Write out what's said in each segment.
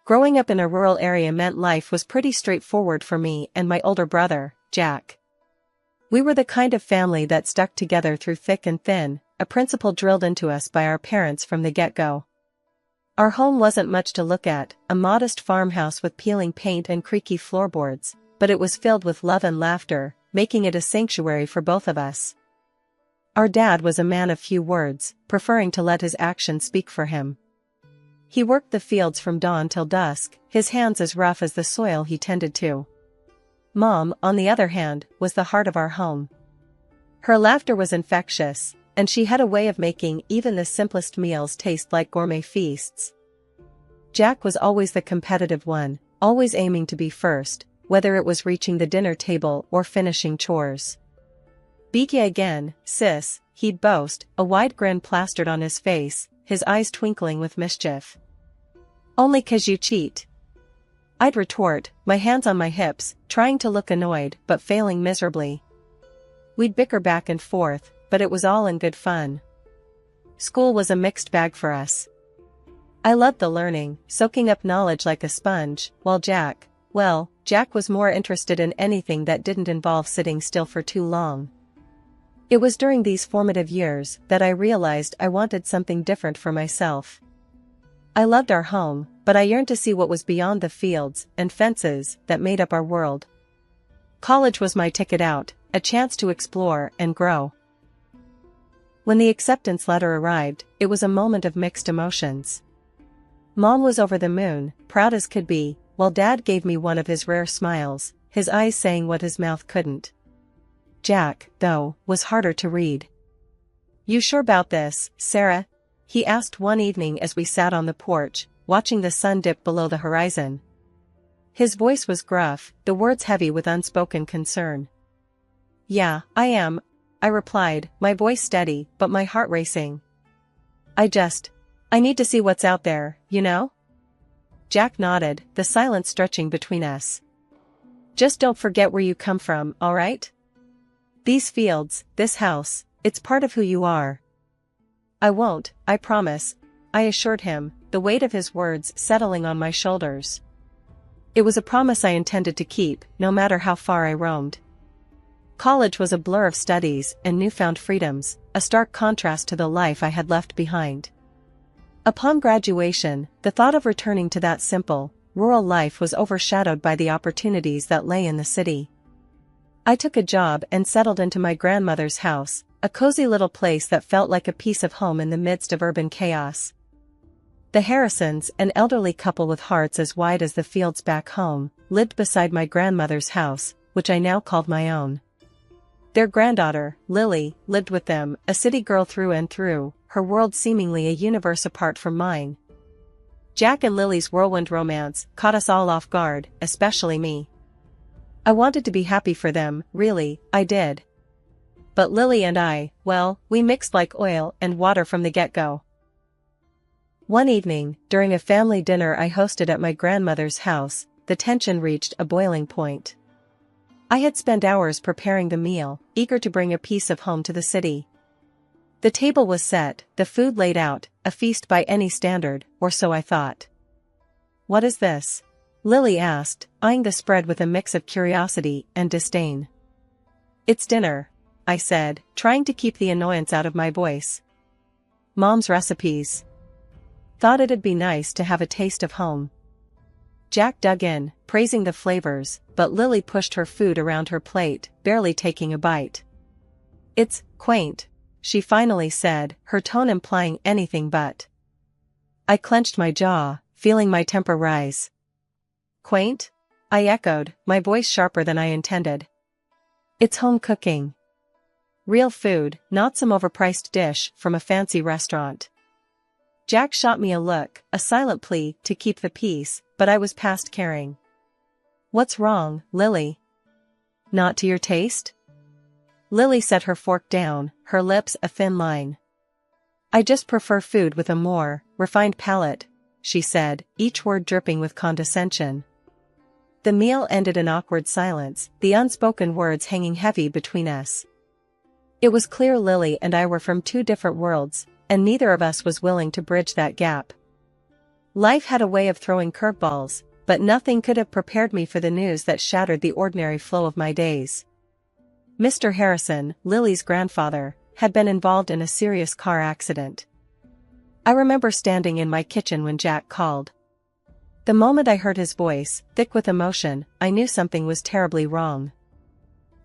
Growing up in a rural area meant life was pretty straightforward for me and my older brother, Jack. We were the kind of family that stuck together through thick and thin, a principle drilled into us by our parents from the get-go. Our home wasn't much to look at, a modest farmhouse with peeling paint and creaky floorboards, but it was filled with love and laughter, making it a sanctuary for both of us. Our dad was a man of few words, preferring to let his actions speak for him. He worked the fields from dawn till dusk, his hands as rough as the soil he tended to. Mom, on the other hand, was the heart of our home. Her laughter was infectious, and she had a way of making even the simplest meals taste like gourmet feasts. Jack was always the competitive one, always aiming to be first, whether it was reaching the dinner table or finishing chores. "Beat ya again, sis," he'd boast, a wide grin plastered on his face, his eyes twinkling with mischief. "Only 'cause you cheat," I'd retort, my hands on my hips, trying to look annoyed but failing miserably. We'd bicker back and forth, but it was all in good fun. School was a mixed bag for us. I loved the learning, soaking up knowledge like a sponge, while Jack was more interested in anything that didn't involve sitting still for too long. It was during these formative years that I realized I wanted something different for myself. I loved our home, but I yearned to see what was beyond the fields and fences that made up our world. College was my ticket out, a chance to explore and grow. When the acceptance letter arrived, it was a moment of mixed emotions. Mom was over the moon, proud as could be, while Dad gave me one of his rare smiles, his eyes saying what his mouth couldn't. Jack, though, was harder to read. "You sure about this, Sarah?" he asked one evening as we sat on the porch, watching the sun dip below the horizon. His voice was gruff, the words heavy with unspoken concern. "Yeah, I am," I replied, my voice steady, but my heart racing. I need to see what's out there, you know?" Jack nodded, the silence stretching between us. "Just don't forget where you come from, alright? These fields, this house, it's part of who you are." "I won't, I promise," I assured him, the weight of his words settling on my shoulders. It was a promise I intended to keep, no matter how far I roamed. College was a blur of studies and newfound freedoms, a stark contrast to the life I had left behind. Upon graduation, the thought of returning to that simple, rural life was overshadowed by the opportunities that lay in the city. I took a job and settled into my grandmother's house, a cozy little place that felt like a piece of home in the midst of urban chaos. The Harrisons, an elderly couple with hearts as wide as the fields back home, lived beside my grandmother's house, which I now called my own. Their granddaughter, Lily, lived with them, a city girl through and through, her world seemingly a universe apart from mine. Jack and Lily's whirlwind romance caught us all off guard, especially me. I wanted to be happy for them, really, I did. But Lily and I, we mixed like oil and water from the get-go. One evening, during a family dinner I hosted at my grandmother's house, the tension reached a boiling point. I had spent hours preparing the meal, eager to bring a piece of home to the city. The table was set, the food laid out, a feast by any standard, or so I thought. "What is this?" Lily asked, eyeing the spread with a mix of curiosity and disdain. "It's dinner," I said, trying to keep the annoyance out of my voice. "Mom's recipes. Thought it'd be nice to have a taste of home." Jack dug in, praising the flavors, but Lily pushed her food around her plate, barely taking a bite. "It's quaint," she finally said, her tone implying anything but. I clenched my jaw, feeling my temper rise. "Quaint?" I echoed, my voice sharper than I intended. "It's home cooking. Real food, not some overpriced dish from a fancy restaurant." Jack shot me a look, a silent plea to keep the peace, but I was past caring. "What's wrong, Lily? Not to your taste?" Lily set her fork down, her lips a thin line. "I just prefer food with a more refined palate," she said, each word dripping with condescension. The meal ended in awkward silence, the unspoken words hanging heavy between us. It was clear Lily and I were from two different worlds, and neither of us was willing to bridge that gap. Life had a way of throwing curveballs, but nothing could have prepared me for the news that shattered the ordinary flow of my days. Mr. Harrison, Lily's grandfather, had been involved in a serious car accident. I remember standing in my kitchen when Jack called. The moment I heard his voice, thick with emotion, I knew something was terribly wrong.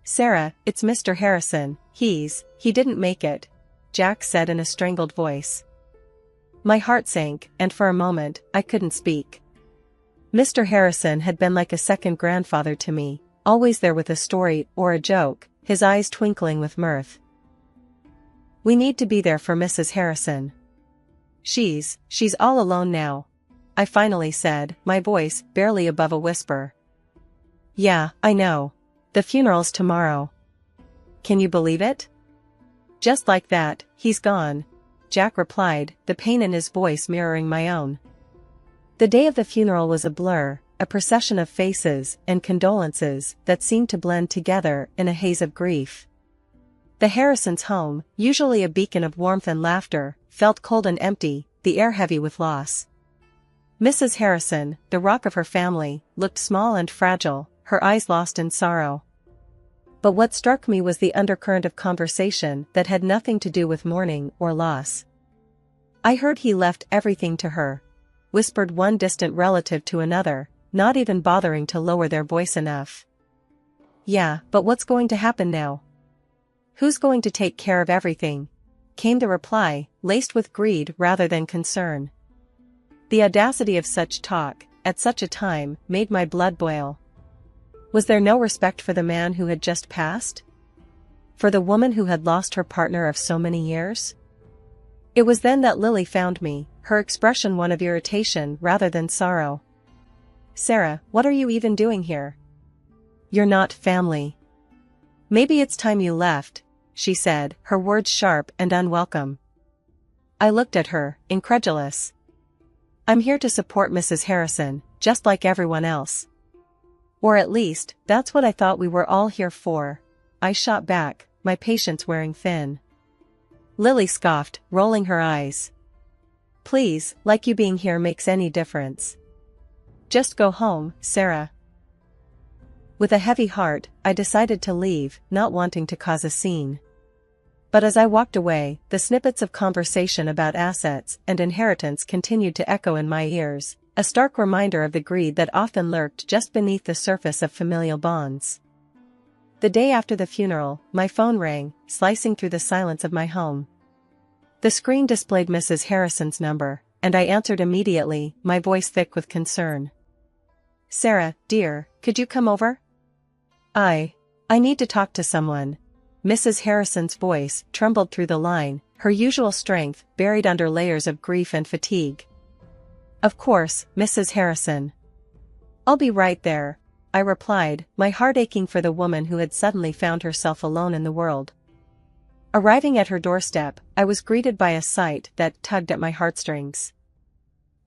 "Sarah, it's Mr. Harrison, he didn't make it," Jack said in a strangled voice. My heart sank, and for a moment, I couldn't speak. Mr. Harrison had been like a second grandfather to me, always there with a story or a joke, his eyes twinkling with mirth. "We need to be there for Mrs. Harrison. She's all alone now," I finally said, my voice barely above a whisper. "Yeah, I know. The funeral's tomorrow. Can you believe it?" "Just like that, he's gone," Jack replied, the pain in his voice mirroring my own. The day of the funeral was a blur, a procession of faces and condolences that seemed to blend together in a haze of grief. The Harrisons' home, usually a beacon of warmth and laughter, felt cold and empty, the air heavy with loss. Mrs. Harrison, the rock of her family, looked small and fragile, her eyes lost in sorrow. But what struck me was the undercurrent of conversation that had nothing to do with mourning or loss. "I heard he left everything to her," whispered one distant relative to another, not even bothering to lower their voice enough. "Yeah, but what's going to happen now? Who's going to take care of everything?" came the reply, laced with greed rather than concern. The audacity of such talk, at such a time, made my blood boil. Was there no respect for the man who had just passed? For the woman who had lost her partner of so many years? It was then that Lily found me, her expression one of irritation rather than sorrow. "Sarah, what are you even doing here? You're not family. Maybe it's time you left," she said, her words sharp and unwelcome. I looked at her, incredulous. "I'm here to support Mrs. Harrison, just like everyone else. Or at least, that's what I thought we were all here for," I shot back, my patience wearing thin. Lily scoffed, rolling her eyes. "Please, like you being here makes any difference. Just go home, Sarah." With a heavy heart, I decided to leave, not wanting to cause a scene. But as I walked away, the snippets of conversation about assets and inheritance continued to echo in my ears, a stark reminder of the greed that often lurked just beneath the surface of familial bonds. The day after the funeral, my phone rang, slicing through the silence of my home. The screen displayed Mrs. Harrison's number, and I answered immediately, my voice thick with concern. "Sarah, dear, could you come over? I need to talk to someone." Mrs. Harrison's voice trembled through the line, her usual strength buried under layers of grief and fatigue. "Of course, Mrs. Harrison. I'll be right there," I replied, my heart aching for the woman who had suddenly found herself alone in the world. Arriving at her doorstep, I was greeted by a sight that tugged at my heartstrings.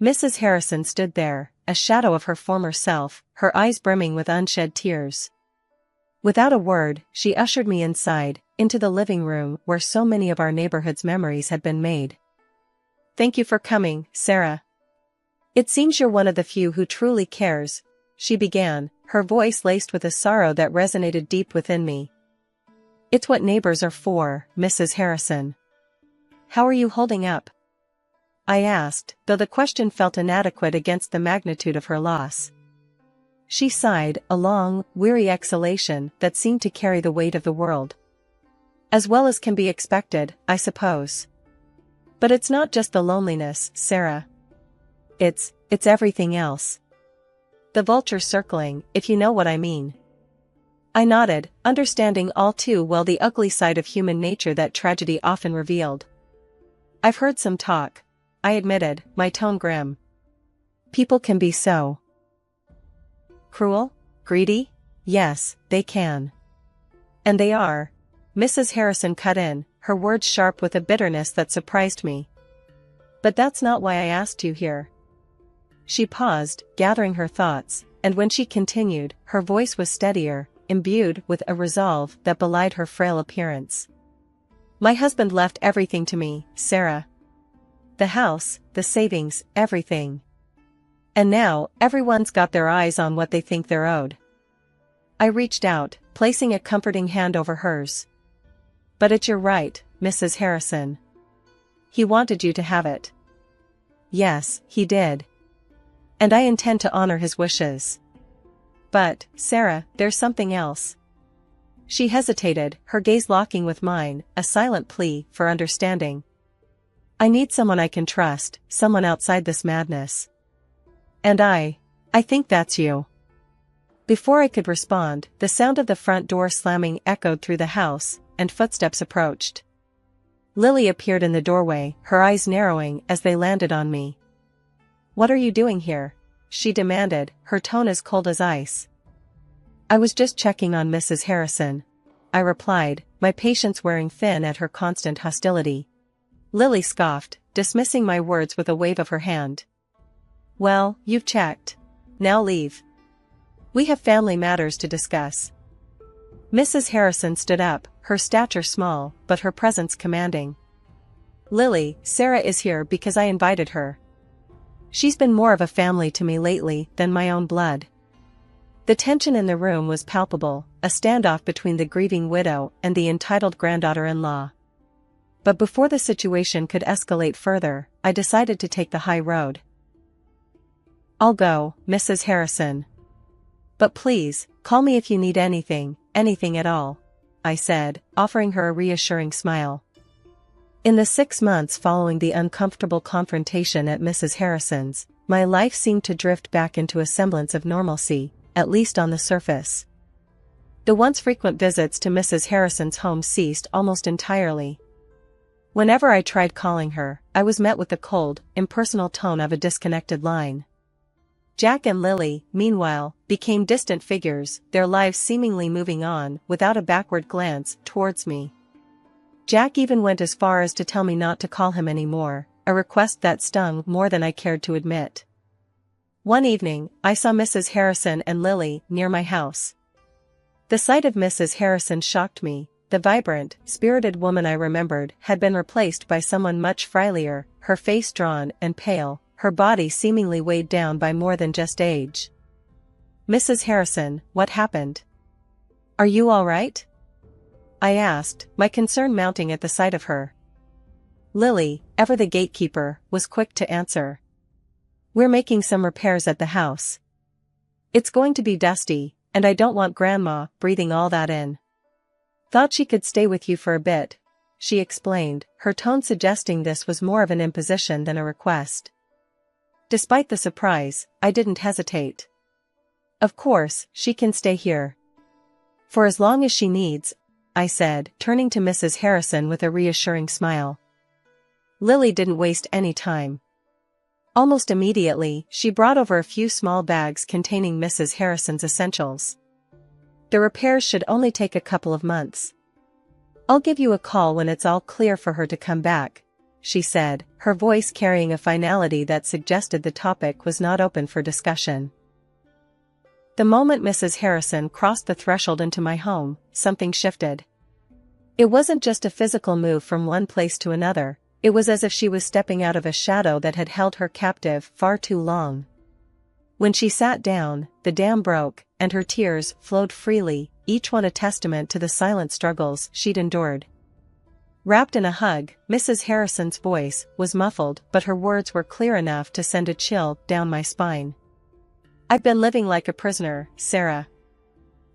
Mrs. Harrison stood there, a shadow of her former self, her eyes brimming with unshed tears. Without a word, she ushered me inside, into the living room where so many of our neighborhood's memories had been made. "Thank you for coming, Sarah. It seems you're one of the few who truly cares," she began, her voice laced with a sorrow that resonated deep within me. "It's what neighbors are for, Mrs. Harrison. How are you holding up?" I asked, though the question felt inadequate against the magnitude of her loss. She sighed, a long, weary exhalation that seemed to carry the weight of the world. "As well as can be expected, I suppose. But it's not just the loneliness, Sarah. It's everything else. The vulture circling, if you know what I mean." I nodded, understanding all too well the ugly side of human nature that tragedy often revealed. "I've heard some talk," I admitted, my tone grim. "People can be so cruel, greedy? Yes, they can. And they are," Mrs. Harrison cut in, her words sharp with a bitterness that surprised me. "But that's not why I asked you here." She paused, gathering her thoughts, and when she continued, her voice was steadier, imbued with a resolve that belied her frail appearance. "My husband left everything to me, Sarah. The house, the savings, everything. And now, everyone's got their eyes on what they think they're owed. I reached out, placing a comforting hand over hers. But you're right, Mrs. Harrison. He wanted you to have it. Yes, he did. And I intend to honor his wishes. But, Sarah, there's something else. She hesitated, her gaze locking with mine, a silent plea for understanding. I need someone I can trust, someone outside this madness. And I think that's you. Before I could respond, the sound of the front door slamming echoed through the house, and footsteps approached. Lily appeared in the doorway, her eyes narrowing as they landed on me. What are you doing here? She demanded, her tone as cold as ice. I was just checking on Mrs. Harrison, I replied, my patience wearing thin at her constant hostility. Lily scoffed, dismissing my words with a wave of her hand. Well, you've checked. Now leave. We have family matters to discuss. Mrs. Harrison stood up, her stature small, but her presence commanding. Lily, Sarah is here because I invited her. She's been more of a family to me lately than my own blood. The tension in the room was palpable, a standoff between the grieving widow and the entitled granddaughter-in-law. But before the situation could escalate further, I decided to take the high road. I'll go, Mrs. Harrison. But please, call me if you need anything at all, I said, offering her a reassuring smile. In the 6 months following the uncomfortable confrontation at Mrs. Harrison's, my life seemed to drift back into a semblance of normalcy, at least on the surface. The once frequent visits to Mrs. Harrison's home ceased almost entirely. Whenever I tried calling her, I was met with the cold, impersonal tone of a disconnected line. Jack and Lily, meanwhile, became distant figures, their lives seemingly moving on without a backward glance towards me. Jack even went as far as to tell me not to call him anymore, a request that stung more than I cared to admit. One evening, I saw Mrs. Harrison and Lily near my house. The sight of Mrs. Harrison shocked me. The vibrant, spirited woman I remembered had been replaced by someone much frilier, her face drawn and pale, her body seemingly weighed down by more than just age. Mrs. Harrison, what happened? Are you all right? I asked, my concern mounting at the sight of her. Lily, ever the gatekeeper, was quick to answer. We're making some repairs at the house. It's going to be dusty, and I don't want Grandma breathing all that in. Thought she could stay with you for a bit, she explained, her tone suggesting this was more of an imposition than a request. Despite the surprise, I didn't hesitate. Of course, she can stay here. For as long as she needs, I said, turning to Mrs. Harrison with a reassuring smile. Lily didn't waste any time. Almost immediately, she brought over a few small bags containing Mrs. Harrison's essentials. The repairs should only take a couple of months. I'll give you a call when it's all clear for her to come back, she said, her voice carrying a finality that suggested the topic was not open for discussion. The moment Mrs. Harrison crossed the threshold into my home, something shifted. It wasn't just a physical move from one place to another, it was as if she was stepping out of a shadow that had held her captive far too long. When she sat down, the dam broke, and her tears flowed freely, each one a testament to the silent struggles she'd endured. Wrapped in a hug, Mrs. Harrison's voice was muffled, but her words were clear enough to send a chill down my spine. I've been living like a prisoner, Sarah.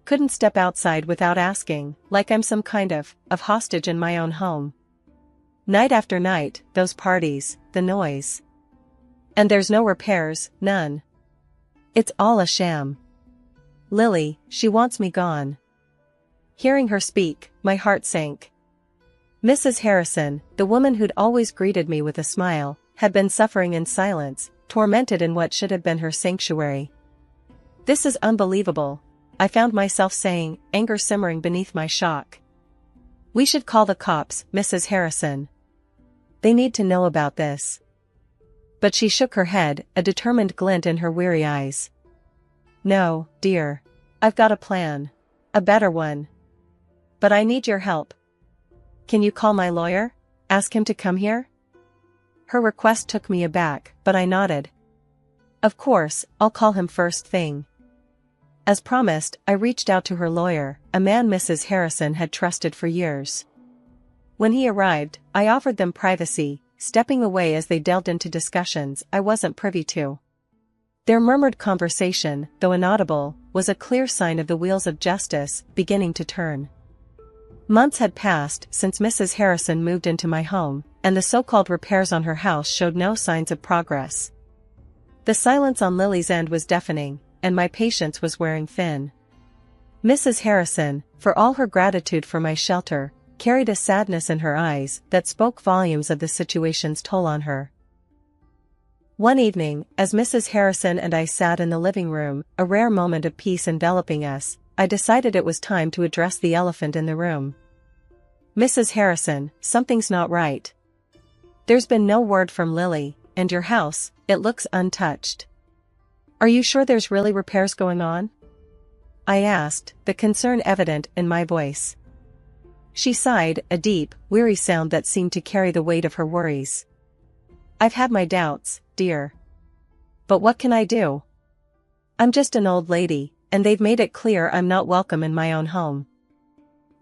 Couldn't step outside without asking, like I'm some kind of hostage in my own home. Night after night, those parties, the noise. And there's no repairs, none. It's all a sham. Lily, she wants me gone. Hearing her speak, my heart sank. Mrs. Harrison, the woman who'd always greeted me with a smile, had been suffering in silence, tormented in what should have been her sanctuary. This is unbelievable, I found myself saying, anger simmering beneath my shock. We should call the cops, Mrs. Harrison. They need to know about this. But she shook her head, a determined glint in her weary eyes. No, dear. I've got a plan. A better one. But I need your help. Can you call my lawyer? Ask him to come here? Her request took me aback, but I nodded. Of course, I'll call him first thing. As promised, I reached out to her lawyer, a man Mrs. Harrison had trusted for years. When he arrived, I offered them privacy, stepping away as they delved into discussions I wasn't privy to. Their murmured conversation, though inaudible, was a clear sign of the wheels of justice beginning to turn. Months had passed since Mrs. Harrison moved into my home, and the so-called repairs on her house showed no signs of progress. The silence on Lily's end was deafening, and my patience was wearing thin. Mrs. Harrison, for all her gratitude for my shelter, carried a sadness in her eyes that spoke volumes of the situation's toll on her. One evening, as Mrs. Harrison and I sat in the living room, a rare moment of peace enveloping us, I decided it was time to address the elephant in the room. Mrs. Harrison, something's not right. There's been no word from Lily, and your house, it looks untouched. Are you sure there's really repairs going on? I asked, the concern evident in my voice. She sighed, a deep, weary sound that seemed to carry the weight of her worries. I've had my doubts, dear. But what can I do? I'm just an old lady, and they've made it clear I'm not welcome in my own home.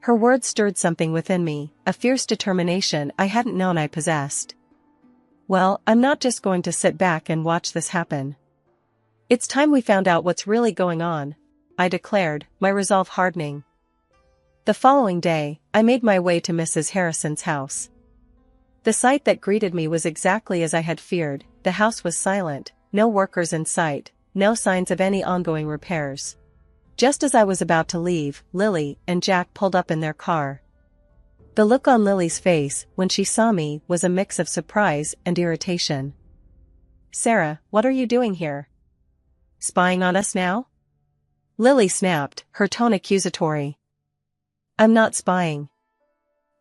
Her words stirred something within me, a fierce determination I hadn't known I possessed. Well, I'm not just going to sit back and watch this happen. It's time we found out what's really going on, I declared, my resolve hardening. The following day, I made my way to Mrs. Harrison's house. The sight that greeted me was exactly as I had feared. The house was silent, no workers in sight, no signs of any ongoing repairs. Just as I was about to leave, Lily and Jack pulled up in their car. The look on Lily's face when she saw me was a mix of surprise and irritation. Sarah, what are you doing here? Spying on us now? Lily snapped, her tone accusatory. I'm not spying.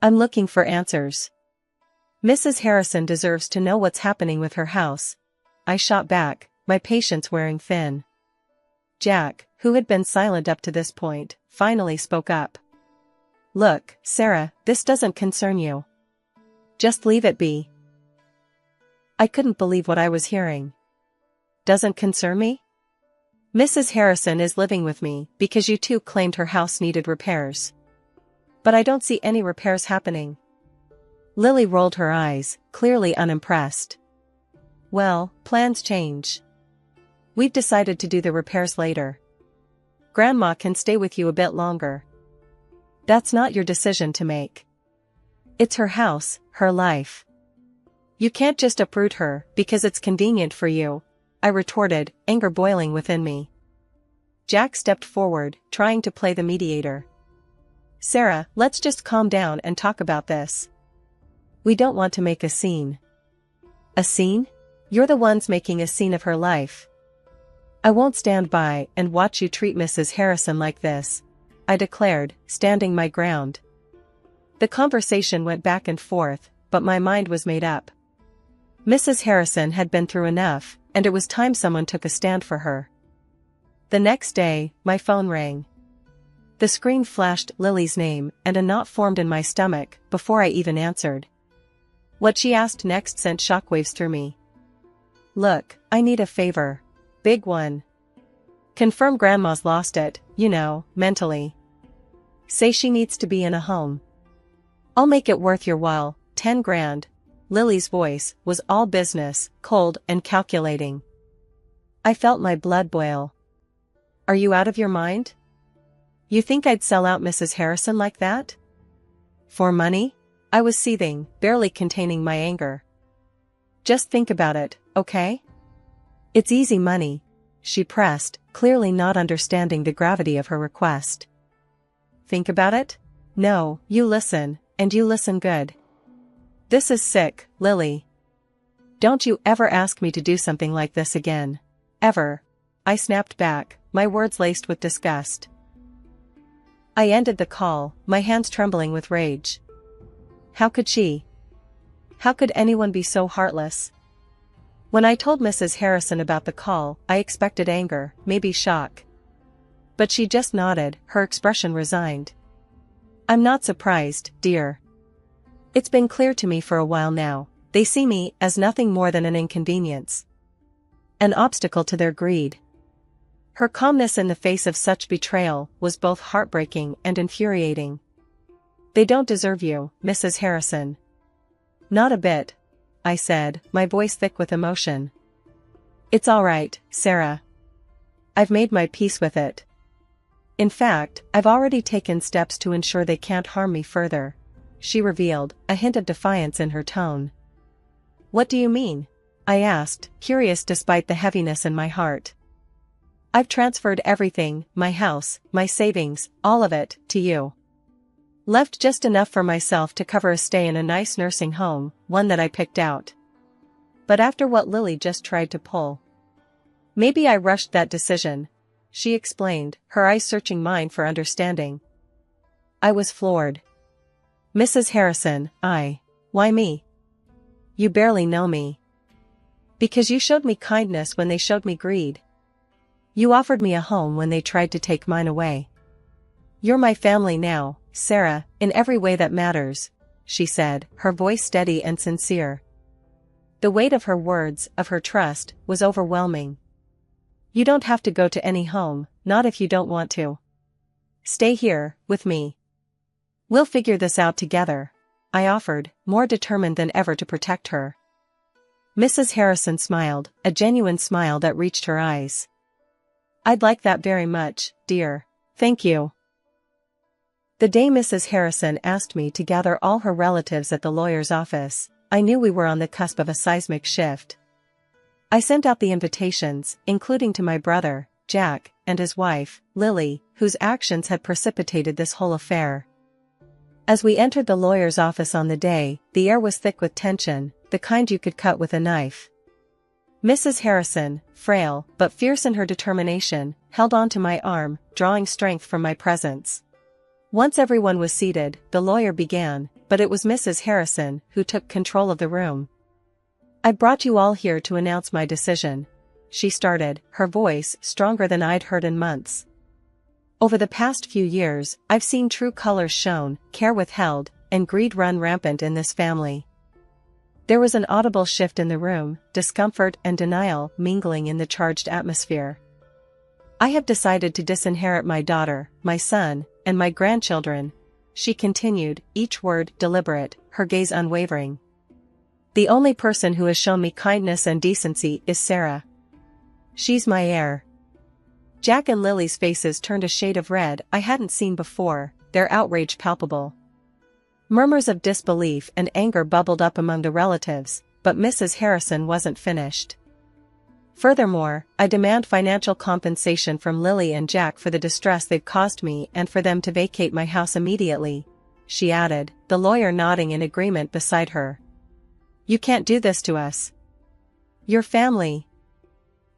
I'm looking for answers. Mrs. Harrison deserves to know what's happening with her house. I shot back, my patience wearing thin. Jack, who had been silent up to this point, finally spoke up. Look, Sarah, this doesn't concern you. Just leave it be. I couldn't believe what I was hearing. Doesn't concern me? Mrs. Harrison is living with me because you two claimed her house needed repairs. But I don't see any repairs happening. Lily rolled her eyes, clearly unimpressed. Well, plans change. We've decided to do the repairs later. Grandma can stay with you a bit longer. That's not your decision to make. It's her house, her life. You can't just uproot her because it's convenient for you, I retorted, anger boiling within me. Jack stepped forward, trying to play the mediator. Sarah, let's just calm down and talk about this. We don't want to make a scene. A scene? You're the ones making a scene of her life. I won't stand by and watch you treat Mrs. Harrison like this, I declared, standing my ground. The conversation went back and forth, but my mind was made up. Mrs. Harrison had been through enough, and it was time someone took a stand for her. The next day, my phone rang. The screen flashed Lily's name, and a knot formed in my stomach before I even answered. What she asked next sent shockwaves through me. Look, I need a favor. Big one. Confirm Grandma's lost it, mentally. Say she needs to be in a home. I'll make it worth your while, 10 grand. Lily's voice was all business, cold and calculating. I felt my blood boil. Are you out of your mind? You think I'd sell out Mrs. Harrison like that? For money? I was seething, barely containing my anger. Just think about it, okay? It's easy money, she pressed, clearly not understanding the gravity of her request. Think about it? No, you listen, and you listen good. This is sick, Lily. Don't you ever ask me to do something like this again. Ever. I snapped back, my words laced with disgust. I ended the call, my hands trembling with rage. How could she? How could anyone be so heartless? When I told Mrs. Harrison about the call, I expected anger, maybe shock. But she just nodded, her expression resigned. I'm not surprised, dear. It's been clear to me for a while now, they see me as nothing more than an inconvenience. An obstacle to their greed. Her calmness in the face of such betrayal was both heartbreaking and infuriating. "They don't deserve you, Mrs. Harrison." "Not a bit," I said, my voice thick with emotion. "It's all right, Sarah. I've made my peace with it. In fact, I've already taken steps to ensure they can't harm me further," she revealed, a hint of defiance in her tone. "What do you mean?" I asked, curious despite the heaviness in my heart. "I've transferred everything, my house, my savings, all of it, to you. Left just enough for myself to cover a stay in a nice nursing home, one that I picked out. But after what Lily just tried to pull. Maybe I rushed that decision," she explained, her eyes searching mine for understanding. I was floored. "Mrs. Harrison, why me? You barely know me. Because you showed me kindness when they showed me greed. You offered me a home when they tried to take mine away. You're my family now, Sarah, in every way that matters," she said, her voice steady and sincere. The weight of her words, of her trust, was overwhelming. "You don't have to go to any home, not if you don't want to. Stay here, with me. We'll figure this out together," I offered, more determined than ever to protect her. Mrs. Harrison smiled, a genuine smile that reached her eyes. "I'd like that very much, dear. Thank you." The day Mrs. Harrison asked me to gather all her relatives at the lawyer's office, I knew we were on the cusp of a seismic shift. I sent out the invitations, including to my brother, Jack, and his wife, Lily, whose actions had precipitated this whole affair. As we entered the lawyer's office on the day, the air was thick with tension, the kind you could cut with a knife. Mrs. Harrison, frail, but fierce in her determination, held on to my arm, drawing strength from my presence. Once everyone was seated, the lawyer began, but it was Mrs. Harrison who took control of the room. "I brought you all here to announce my decision," she started, her voice stronger than I'd heard in months. "Over the past few years, I've seen true colors shown, care withheld, and greed run rampant in this family." There was an audible shift in the room, discomfort and denial mingling in the charged atmosphere. "I have decided to disinherit my daughter, my son, and my grandchildren," she continued, each word deliberate, her gaze unwavering. "The only person who has shown me kindness and decency is Sarah. She's my heir." Jack and Lily's faces turned a shade of red I hadn't seen before, their outrage palpable. Murmurs of disbelief and anger bubbled up among the relatives, but Mrs. Harrison wasn't finished. "Furthermore, I demand financial compensation from Lily and Jack for the distress they've caused me and for them to vacate my house immediately," she added, the lawyer nodding in agreement beside her. "You can't do this to us. Your family."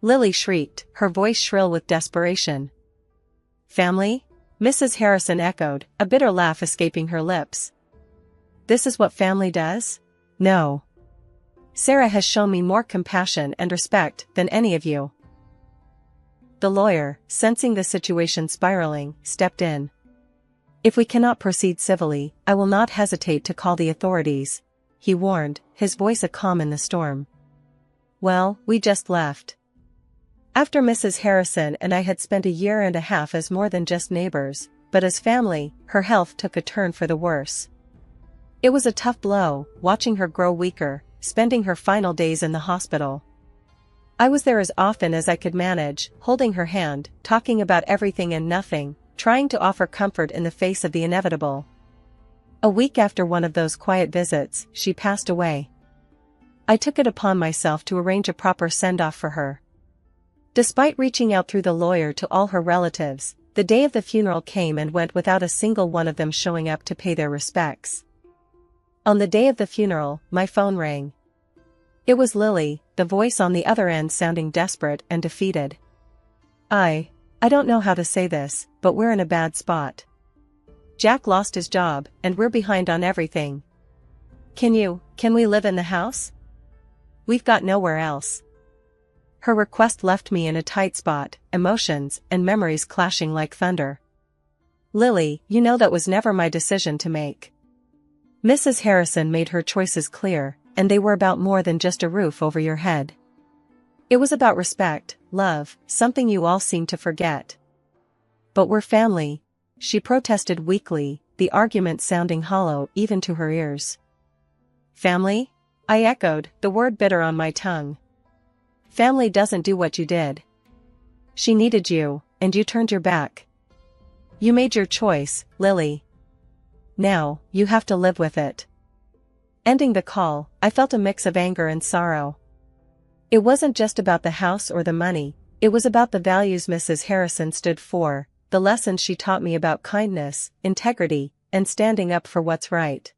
Lily shrieked, her voice shrill with desperation. "Family?" Mrs. Harrison echoed, a bitter laugh escaping her lips. "This is what family does? No. Sarah has shown me more compassion and respect than any of you." The lawyer, sensing the situation spiraling, stepped in. "If we cannot proceed civilly, I will not hesitate to call the authorities," he warned, his voice a calm in the storm. Well, we just left. After Mrs. Harrison and I had spent a year and a half as more than just neighbors, but as family, her health took a turn for the worse. It was a tough blow, watching her grow weaker, spending her final days in the hospital. I was there as often as I could manage, holding her hand, talking about everything and nothing, trying to offer comfort in the face of the inevitable. A week after one of those quiet visits, she passed away. I took it upon myself to arrange a proper send-off for her. Despite reaching out through the lawyer to all her relatives, the day of the funeral came and went without a single one of them showing up to pay their respects. On the day of the funeral, my phone rang. It was Lily, the voice on the other end sounding desperate and defeated. I don't know how to say this, but we're in a bad spot. Jack lost his job, and we're behind on everything. Can we live in the house? We've got nowhere else." Her request left me in a tight spot, emotions and memories clashing like thunder. "Lily, you know that was never my decision to make." Mrs. Harrison made her choices clear, and they were about more than just a roof over your head. It was about respect, love, something you all seem to forget. But we're family, she protested weakly, the argument sounding hollow even to her ears. Family? I echoed, the word bitter on my tongue. Family doesn't do what you did. She needed you, and you turned your back. You made your choice, Lily. Now, you have to live with it. Ending the call, I felt a mix of anger and sorrow. It wasn't just about the house or the money, it was about the values Mrs. Harrison stood for, the lessons she taught me about kindness, integrity, and standing up for what's right.